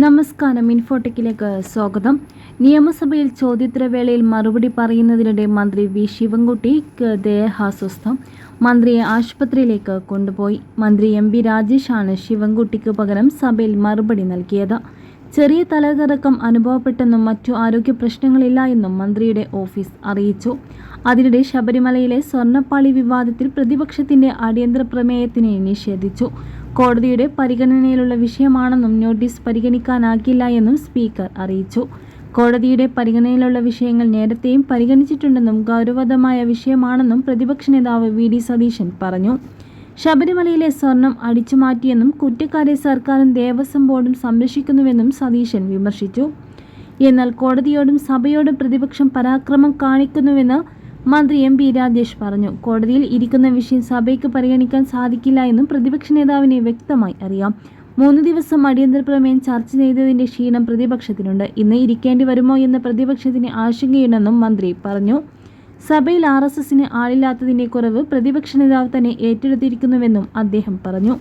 നമസ്കാരം, ഇൻഫോടെക്കിലേക്ക് സ്വാഗതം. നിയമസഭയിൽ ചോദ്യോത്തരവേളയിൽ മറുപടി പറയുന്നതിനിടെ മന്ത്രി വി ശിവൻകുട്ടിക്ക് ദേഹാസ്വസ്ഥം. മന്ത്രിയെ ആശുപത്രിയിലേക്ക് കൊണ്ടുപോയി. മന്ത്രി എം പി രാജേഷാണ് ശിവൻകുട്ടിക്ക് പകരം സഭയിൽ മറുപടി നൽകിയത്. ചെറിയ തലകറക്കം അനുഭവപ്പെട്ടെന്നും മറ്റു ആരോഗ്യ പ്രശ്നങ്ങളില്ല എന്നും മന്ത്രിയുടെ ഓഫീസ് അറിയിച്ചു. അതിനിടെ ശബരിമലയിലെ സ്വർണ്ണപ്പാളി വിവാദത്തിൽ പ്രതിപക്ഷത്തിന്റെ അടിയന്തര പ്രമേയത്തിനെ നിഷേധിച്ചു. കോടതിയുടെ പരിഗണനയിലുള്ള വിഷയമാണെന്നും നോട്ടീസ് പരിഗണിക്കാനാകില്ല എന്നും സ്പീക്കർ അറിയിച്ചു. കോടതിയുടെ പരിഗണനയിലുള്ള വിഷയങ്ങൾ നേരത്തെയും പരിഗണിച്ചിട്ടുണ്ടെന്നും ഗൗരവതരമായ വിഷയമാണെന്നും പ്രതിപക്ഷ നേതാവ് വി ഡി സതീശൻ പറഞ്ഞു. ശബരിമലയിലെ സ്വർണം അടിച്ചുമാറ്റിയെന്നും കുറ്റക്കാരെ സർക്കാരും ദേവസ്വം ബോർഡും സംരക്ഷിക്കുന്നുവെന്നും സതീശൻ വിമർശിച്ചു. എന്നാൽ കോടതിയോടും സഭയോടും പ്രതിപക്ഷം പരാക്രമം കാണിക്കുന്നുവെന്ന് മന്ത്രി എം പി രാജേഷ് പറഞ്ഞു. കോടതിയിൽ ഇരിക്കുന്ന വിഷയം സഭയ്ക്ക് പരിഗണിക്കാൻ സാധിക്കില്ല എന്നും പ്രതിപക്ഷ നേതാവിനെ വ്യക്തമായി അറിയാം. 3 ദിവസം അടിയന്തര പ്രമേയം ചർച്ച ചെയ്തതിന്റെ ക്ഷീണം പ്രതിപക്ഷത്തിനുണ്ട്. ഇന്ന് ഇരിക്കേണ്ടി വരുമോ എന്ന പ്രതിപക്ഷത്തിന് ആശങ്കയുണ്ടെന്നും മന്ത്രി പറഞ്ഞു. സഭയിൽ RSSന് ആളില്ലാത്തതിന്റെ കുറവ് പ്രതിപക്ഷ നേതാവ് തന്നെ ഏറ്റെടുത്തിരിക്കുന്നുവെന്നും അദ്ദേഹം പറഞ്ഞു.